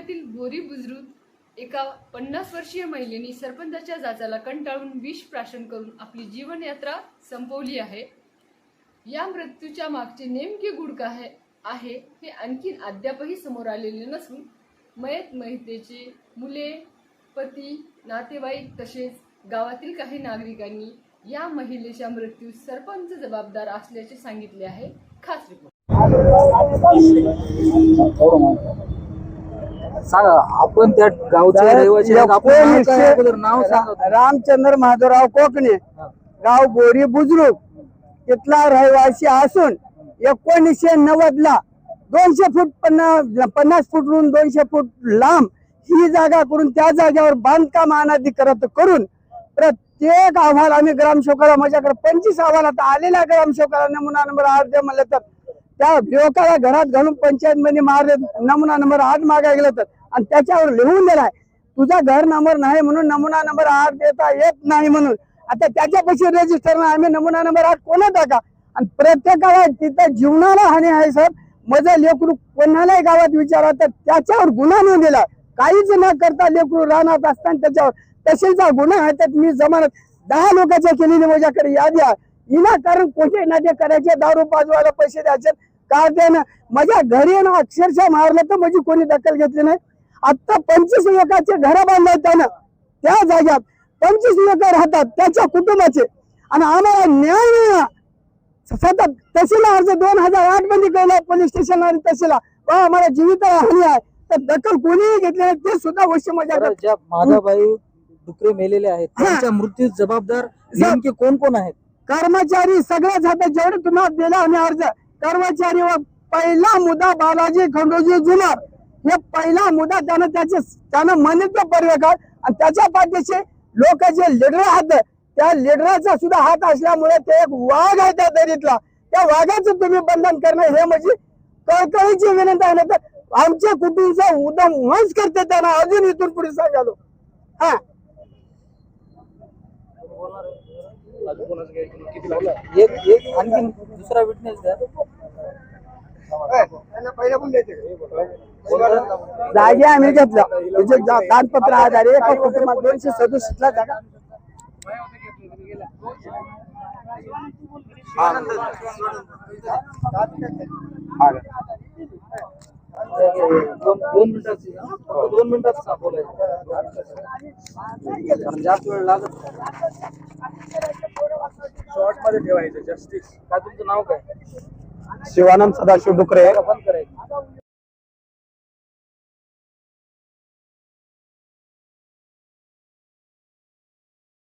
तालुक्यातील बोरी बुजुर्ग एका 50 वर्षीय महिलेने सरपंचाच्या जाचाला कंटाळून विष प्राशन करून आपली जीवनयात्रा संपवली आहे। या मृत्यूच्या मागचे नेमके गूढ काय आहे हे आणखीन अद्यापही समोर आलेले नसून मयत महिलेचे मुले, पती, नातेवाईक तसेच गावातील काही नागरिकांनी या महिलेच्या मृत्यूस सरपंच जबाबदार असल्याचे सांगितले आहे। खास रिपोर्ट सांगा, आपण त्या गावचे रहिवासी आहेत, आपण नाव काय अगोदर नाव सांगा। रामचंद्र माधवराव कोकणे, गाव बोरी बुजुर्ग, तिथला रहिवासी असून 1990 ला 200 फूट 50 फूटवरून 200 फूट लांब ही जागा करून त्या जागेवर बांधकाम अनाधिकृत करून प्रत्येक अहवाल आम्ही ग्रामसेवकाला, माझ्याकडे 25 अहवाल आता आलेल्या ग्रामसेवकाला नमुना नंबर 8 दे म्हणलं तर त्या युवकाला घरात घालून पंचायत मध्ये मारले, नमुना नंबर 8 मागायला गेलं तर आणि त्याच्यावर लिहून दिलाय तुझा घर नंबर नाही म्हणून नमुना नंबर 8 देता येत नाही म्हणून। आता त्याच्यापाशी रजिस्टर आम्ही नमुना नंबर 8 कोणा टाका आणि प्रत्येकाला तिथं जीवनाला हानी आहे साहेब। माझं लेकरू कोणालाही गावात विचारा तर त्याच्यावर गुन्हा नोंदलेला, काहीच न करता लेकरू राहणार असताना त्याच्यावर तसेचा गुन्हा आहे। त्यात मी जमानत 10 लोकांच्या केलेली माझ्याकडे यादी आहे। विनाकारण कोठे नाटे करायचे, दारू पाजवायला पैसे द्यायचे का त्यानं माझ्या घरी अक्षरशः मारलं तर माझी कोणी दखल घेतली नाही। आता 25 लोकांचे घर बांधले त्यानं, त्या जाग्यात 25 लोक राहतात त्याच्या कुटुंबाचे आणि आम्हाला न्याय मिळाला। सतत तहसील अर्ज 2008 मध्ये केला पोलीस स्टेशन आणि तहसील आम्हाला जीवित हानी आहे तर दखल कोणीही घेतली नाही। ते सुद्धा गोष्टी माझ्याकडे ज्या माधवबाई डुकरे मेलेले आहेत त्यांच्या मृत्यूस जबाबदार नेमके कोण कोण आहेत? कर्मचारी सगळेच आता जेवढे तुम्हाला दिला आम्ही अर्ज कर्मचारी व पहिला मुद्दा बालाजी खंडोजी जुनार, हे पहिला मुद्दा त्यानं मान्यता पर्यवेक्षक आणि त्याच्या पाठीशी लोक जे लिडर आहेत त्या लिडराचा सुद्धा हात असल्यामुळे ते एक वाघ आहे त्या दरीतला, त्या वाघाचं तुम्ही बंधन करणं हे म्हणजे कळकळीची विनंती आहे। तर आमच्या कुटुंबाचा उद्यम वंश करते त्यांना अजून इथून पुढे सांगालो। हा एक आणखी दुसरा विटनेस द्या। जागे आम्ही घेतलं म्हणजे कागदपत्र आधारे एका कुटुंबात 267 ला जागा दोन मिनिटात बोलायचं, जास्त वेळ लागत शॉर्ट मध्ये ठेवायचं। जस्टिस काय तुमचं नाव काय? शिवानंद सदाशिव डुकरे,